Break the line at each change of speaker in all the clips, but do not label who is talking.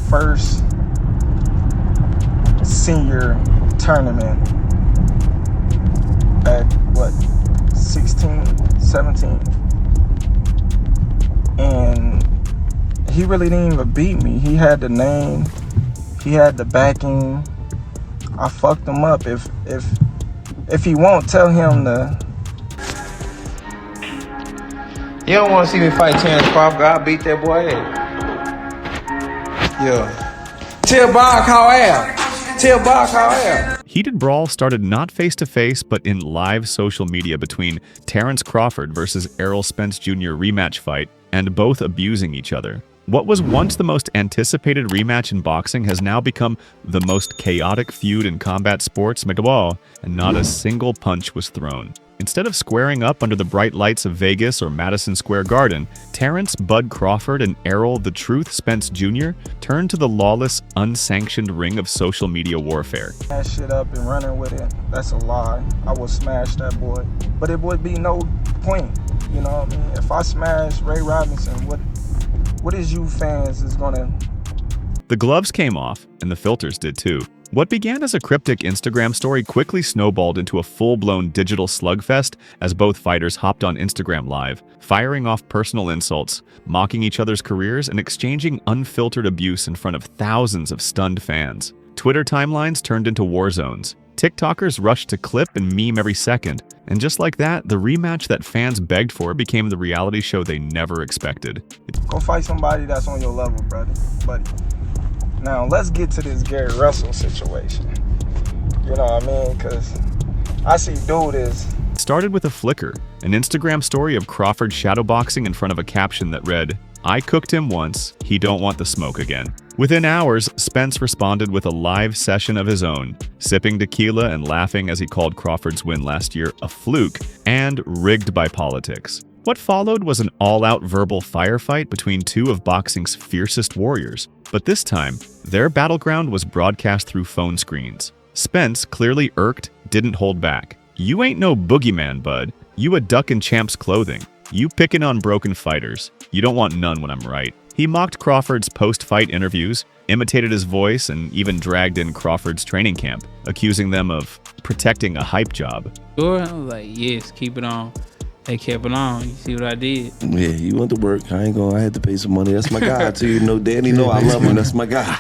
first senior tournament at what, 16, 17, and he really didn't even beat me. He had the name, he had the backing. I fucked him up. If he won't, tell him to.
You don't want to see me fight Terence Crawford. I'll beat that boy ass. Yeah. Tell Bob how I am. Tell Bob how I am.
Heated brawl started not face-to-face, but in live social media between Terence Crawford versus Errol Spence Jr. rematch fight, and both abusing each other. What was once the most anticipated rematch in boxing has now become the most chaotic feud in combat sports, and not a single punch was thrown. Instead of squaring up under the bright lights of Vegas or Madison Square Garden, Terence "Bud" Crawford and Errol "The Truth" Spence Jr. turned to the lawless, unsanctioned ring of social media warfare.
That shit up and running with it, that's a lie. I will smash that boy. But it would be no point, you know what I mean? If I smash Ray Robinson, what is you fans is gonna...
The gloves came off, and the filters did too. What began as a cryptic Instagram story quickly snowballed into a full-blown digital slugfest as both fighters hopped on Instagram Live, firing off personal insults, mocking each other's careers, and exchanging unfiltered abuse in front of thousands of stunned fans. Twitter timelines turned into war zones. TikTokers rushed to clip and meme every second, and just like that, the rematch that fans begged for became the reality show they never expected.
Go fight somebody that's on your level, buddy. Now, let's get to this Gary Russell situation. You know what I mean? Because I see dude is...
It started with a flicker, an Instagram story of Crawford shadowboxing in front of a caption that read, "I cooked him once, he don't want the smoke again." Within hours, Spence responded with a live session of his own, sipping tequila and laughing as he called Crawford's win last year a fluke and rigged by politics. What followed was an all-out verbal firefight between two of boxing's fiercest warriors. But this time, their battleground was broadcast through phone screens. Spence, clearly irked, didn't hold back. "You ain't no boogeyman, bud. You a duck in champ's clothing. You picking on broken fighters. You don't want none when I'm right." He mocked Crawford's post-fight interviews, imitated his voice, and even dragged in Crawford's training camp, accusing them of protecting a hype job.
Sure, I was like, yes, keep it on. They kept it on. You see what I did?
Yeah, he went to work. I had to pay some money. That's my guy, too. You know, Danny know I love him. That's my guy.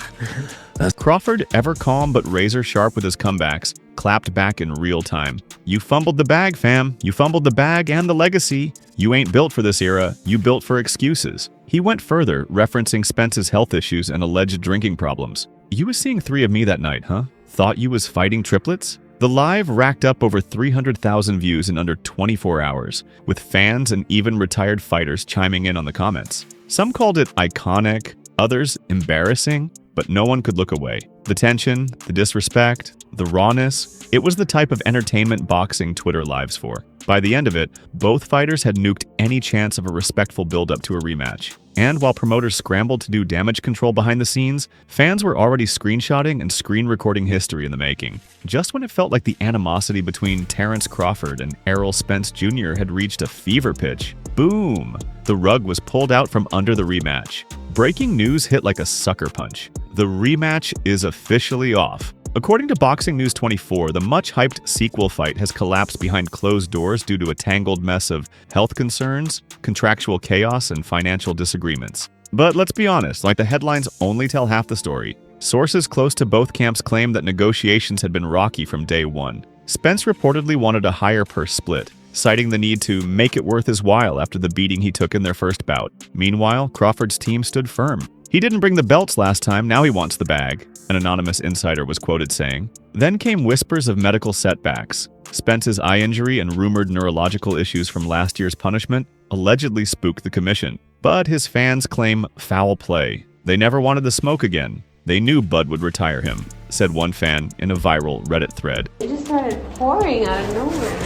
Crawford, ever calm but razor sharp with his comebacks, clapped back in real time. "You fumbled the bag, fam. You fumbled the bag and the legacy. You ain't built for this era. You built for excuses." He went further, referencing Spence's health issues and alleged drinking problems. "You was seeing 3 of me that night, huh? Thought you was fighting triplets?" The live racked up over 300,000 views in under 24 hours, with fans and even retired fighters chiming in on the comments. Some called it iconic, others embarrassing, but no one could look away. The tension, the disrespect, the rawness, it was the type of entertainment boxing Twitter lives for. By the end of it, both fighters had nuked any chance of a respectful build-up to a rematch. And while promoters scrambled to do damage control behind the scenes, fans were already screenshotting and screen recording history in the making. Just when it felt like the animosity between Terence Crawford and Errol Spence Jr. had reached a fever pitch, boom! The rug was pulled out from under the rematch. Breaking news hit like a sucker punch. The rematch is officially off. According to Boxing News 24, the much-hyped sequel fight has collapsed behind closed doors due to a tangled mess of health concerns, contractual chaos, and financial disagreements. But let's be honest, like the headlines only tell half the story. Sources close to both camps claim that negotiations had been rocky from day one. Spence reportedly wanted a higher purse split, citing the need to make it worth his while after the beating he took in their first bout. Meanwhile, Crawford's team stood firm. "He didn't bring the belts last time, now he wants the bag," an anonymous insider was quoted saying. Then came whispers of medical setbacks. Spence's eye injury and rumored neurological issues from last year's punishment allegedly spooked the commission. But his fans claim foul play. They never wanted the smoke again. They knew Bud would retire him, said one fan in a viral Reddit thread.
It just started pouring out of nowhere.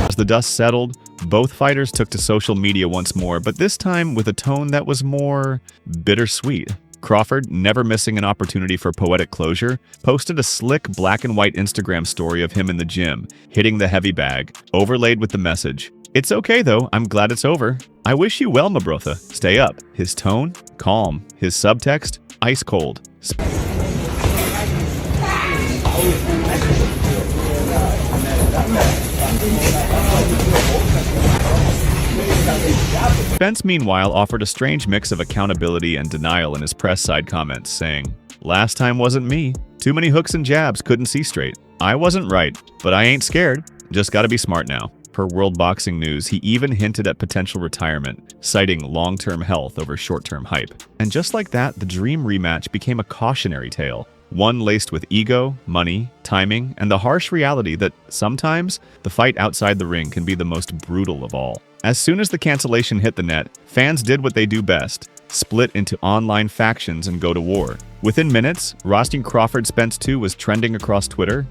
As the dust settled, both fighters took to social media once more, but this time with a tone that was more bittersweet. Crawford, never missing an opportunity for poetic closure, posted a slick black and white Instagram story of him in the gym, hitting the heavy bag, overlaid with the message, "It's okay though, I'm glad it's over. I wish you well, my brother. Stay up." His tone? Calm. His subtext? Ice cold. Spence, meanwhile, offered a strange mix of accountability and denial in his press side comments, saying, "Last time wasn't me. Too many hooks and jabs, couldn't see straight. I wasn't right, but I ain't scared. Just gotta be smart now." Per World Boxing News, he even hinted at potential retirement, citing long-term health over short-term hype. And just like that, the dream rematch became a cautionary tale. One laced with ego, money, timing, and the harsh reality that sometimes the fight outside the ring can be the most brutal of all. As soon as the cancellation hit the net, fans did what they do best: split into online factions and go to war. Within minutes, roasting Crawford Spence 2 was trending across Twitter,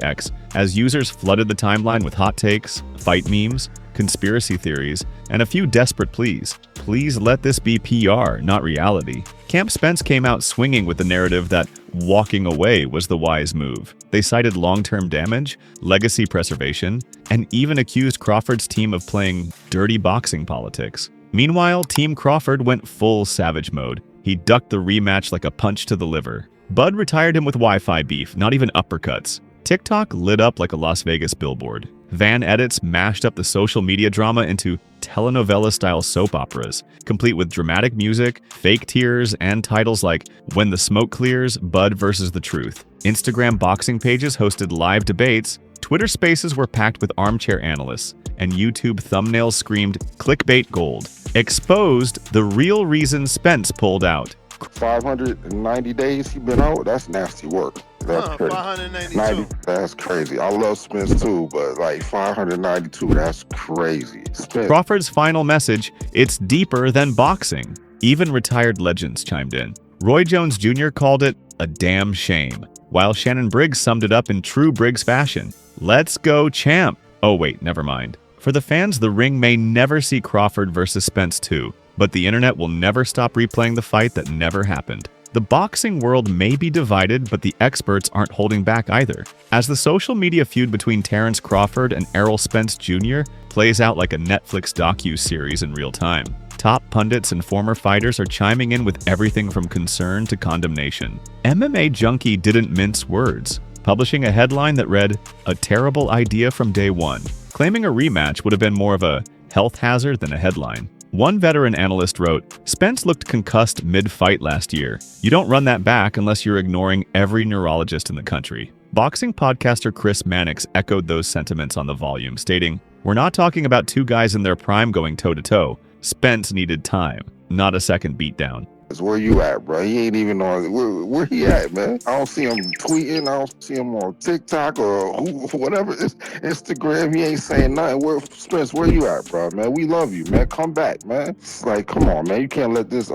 X, as users flooded the timeline with hot takes, fight memes, conspiracy theories, and a few desperate pleas. Please let this be PR, not reality. Camp Spence came out swinging with the narrative that walking away was the wise move. They cited long-term damage, legacy preservation, and even accused Crawford's team of playing dirty boxing politics. Meanwhile, Team Crawford went full savage mode. He ducked the rematch like a punch to the liver. Bud retired him with Wi-Fi beef, not even uppercuts. TikTok lit up like a Las Vegas billboard. Van edits mashed up the social media drama into telenovela-style soap operas, complete with dramatic music, fake tears, and titles like "When the Smoke Clears, Bud versus the Truth." Instagram boxing pages hosted live debates, Twitter spaces were packed with armchair analysts, and YouTube thumbnails screamed "Clickbait Gold." Exposed the real reason Spence pulled out.
590 days he been out. That's nasty work. That's crazy. 592. That's crazy. I love Spence too, but like 592, that's crazy. Spence.
Crawford's final message: "It's deeper than boxing." Even retired legends chimed in. Roy Jones Jr. called it a damn shame, while Shannon Briggs summed it up in true Briggs fashion: "Let's go, champ." Oh wait, never mind. For the fans, the ring may never see Crawford versus Spence 2, but the internet will never stop replaying the fight that never happened. The boxing world may be divided, but the experts aren't holding back either. As the social media feud between Terence Crawford and Errol Spence Jr. plays out like a Netflix docu-series in real time, top pundits and former fighters are chiming in with everything from concern to condemnation. MMA Junkie didn't mince words, publishing a headline that read, "A terrible idea from day one," claiming a rematch would have been more of a health hazard than a headline. One veteran analyst wrote, "Spence looked concussed mid-fight last year. You don't run that back unless you're ignoring every neurologist in the country." Boxing podcaster Chris Mannix echoed those sentiments on the volume, stating, "We're not talking about two guys in their prime going toe-to-toe. Spence needed time, not a second beatdown."
Where you at, bro? He ain't even on where he at, man. I don't see him tweeting. I don't see him on TikTok or whatever. It's Instagram. He ain't saying nothing. Spence, where you at, bro? Man, we love you, man. Come back, man. It's like, come on, man. You can't let this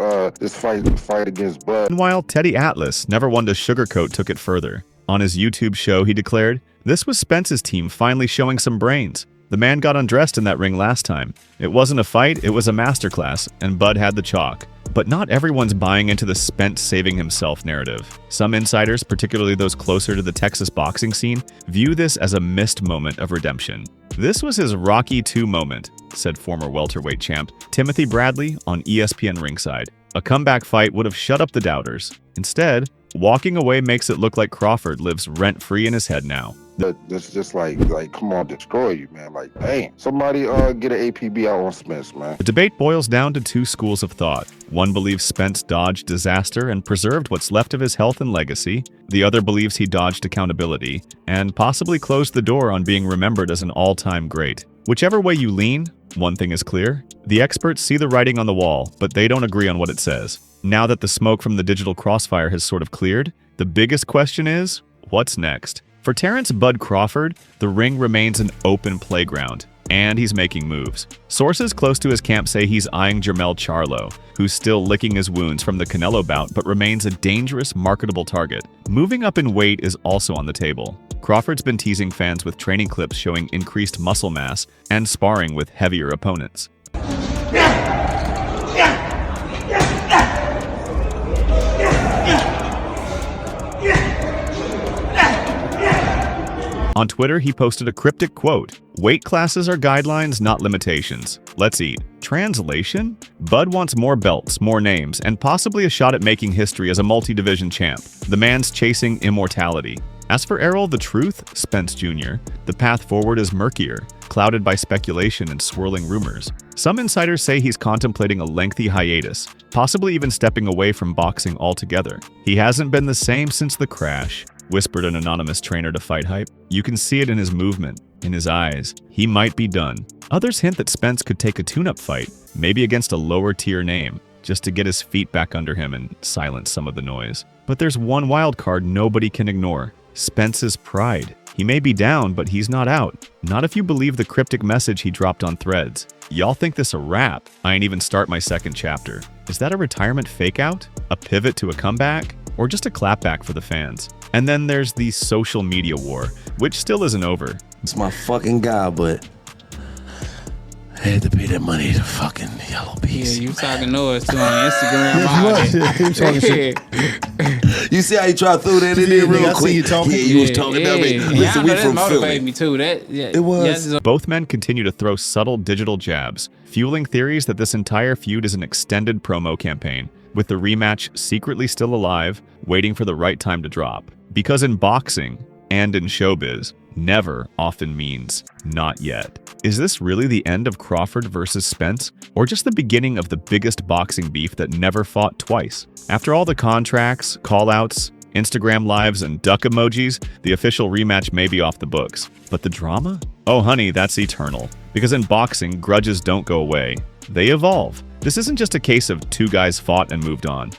fight against Bud.
Meanwhile, Teddy Atlas, never one to sugarcoat, took it further. On his YouTube show, he declared, "This was Spence's team finally showing some brains. The man got undressed in that ring last time. It wasn't a fight, it was a masterclass, and Bud had the chalk." But not everyone's buying into the Spence saving himself narrative. Some insiders, particularly those closer to the Texas boxing scene, view this as a missed moment of redemption. "This was his Rocky II moment," said former welterweight champ Timothy Bradley on ESPN Ringside. "A comeback fight would have shut up the doubters. Instead, walking away makes it look like Crawford lives rent-free in his head now."
It's just like, come on, destroy you, man. Like, dang. Somebody get an APB out on Spence, man.
The debate boils down to two schools of thought. One believes Spence dodged disaster and preserved what's left of his health and legacy. The other believes he dodged accountability and possibly closed the door on being remembered as an all-time great. Whichever way you lean, one thing is clear. The experts see the writing on the wall, but they don't agree on what it says. Now that the smoke from the digital crossfire has sort of cleared, the biggest question is, what's next? For Terence "Bud" Crawford, the ring remains an open playground, and he's making moves. Sources close to his camp say he's eyeing Jermell Charlo, who's still licking his wounds from the Canelo bout but remains a dangerous, marketable target. Moving up in weight is also on the table. Crawford's been teasing fans with training clips showing increased muscle mass and sparring with heavier opponents. On Twitter, he posted a cryptic quote, "Weight classes are guidelines, not limitations. Let's eat." Translation? Bud wants more belts, more names, and possibly a shot at making history as a multi-division champ. The man's chasing immortality. As for Errol the Truth, Spence Jr., the path forward is murkier, clouded by speculation and swirling rumors. Some insiders say he's contemplating a lengthy hiatus, possibly even stepping away from boxing altogether. "He hasn't been the same since the crash," whispered an anonymous trainer to Fight Hype. "You can see it in his movement, in his eyes. He might be done." Others hint that Spence could take a tune-up fight, maybe against a lower-tier name, just to get his feet back under him and silence some of the noise. But there's one wild card nobody can ignore: Spence's pride. He may be down, but he's not out. Not if you believe the cryptic message he dropped on Threads. "Y'all think this a wrap? I ain't even start my second chapter." Is that a retirement fake-out? A pivot to a comeback? Or just a clapback for the fans? And then there's the social media war, which still isn't over.
It's my fucking guy, but I had to pay that money to fucking Yellow
Yeah,
Beast.
you talking noise too on Instagram.
He was talking shit.
You see how he tried to throw that in there
nigga,
real
I see
quick?
you talking.
Yeah, you was talking about me.
Yeah,
Listen,
I
we
know that
from
motivated
Philly.
me too.
It was.
Both men continue to throw subtle digital jabs, fueling theories that this entire feud is an extended promo campaign, with the rematch secretly still alive, waiting for the right time to drop. Because in boxing, and in showbiz, never often means not yet. Is this really the end of Crawford versus Spence, or just the beginning of the biggest boxing beef that never fought twice? After all the contracts, call-outs, Instagram lives, and duck emojis, the official rematch may be off the books. But the drama? Oh honey, that's eternal. Because in boxing, grudges don't go away. They evolve. This isn't just a case of two guys fought and moved on.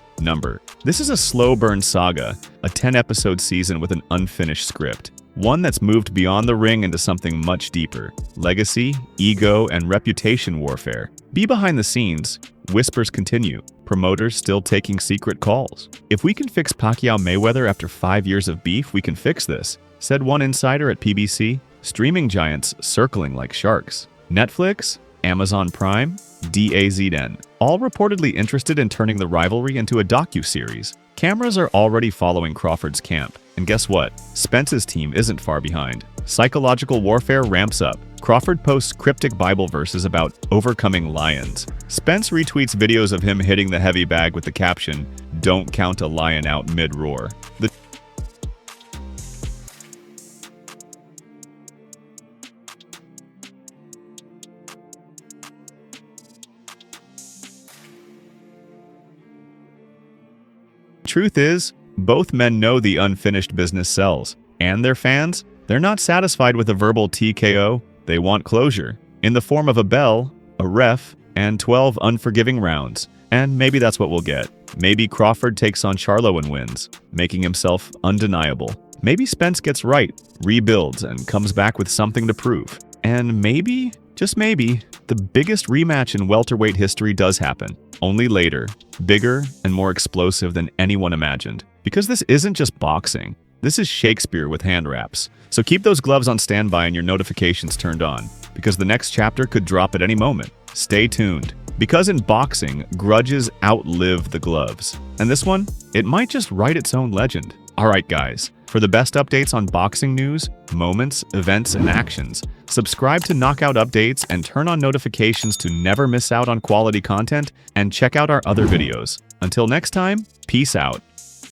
This is a slow burn saga, a 10-episode season with an unfinished script. One that's moved beyond the ring into something much deeper. Legacy, ego, and reputation warfare. Be behind the scenes. Whispers continue. Promoters still taking secret calls. "If we can fix Pacquiao Mayweather after 5 years of beef, we can fix this," said one insider at PBC. Streaming giants circling like sharks. Netflix, Amazon Prime, DAZN, all reportedly interested in turning the rivalry into a docu-series. Cameras are already following Crawford's camp. And guess what? Spence's team isn't far behind. Psychological warfare ramps up. Crawford posts cryptic Bible verses about overcoming lions. Spence retweets videos of him hitting the heavy bag with the caption, "Don't count a lion out mid-roar." The truth is, both men know the unfinished business sells. And their fans? They're not satisfied with a verbal TKO. They want closure. In the form of a bell, a ref, and 12 unforgiving rounds. And maybe that's what we'll get. Maybe Crawford takes on Charlo and wins, making himself undeniable. Maybe Spence gets right, rebuilds, and comes back with something to prove. And maybe, just maybe, the biggest rematch in welterweight history does happen. Only later, bigger and more explosive than anyone imagined. Because this isn't just boxing. This is Shakespeare with hand wraps. So keep those gloves on standby and your notifications turned on, because the next chapter could drop at any moment. Stay tuned. Because in boxing, grudges outlive the gloves. And this one, it might just write its own legend. Alright guys, for the best updates on boxing news, moments, events, and actions, subscribe to Knockout Updates and turn on notifications to never miss out on quality content, and check out our other videos. Until next time, peace out.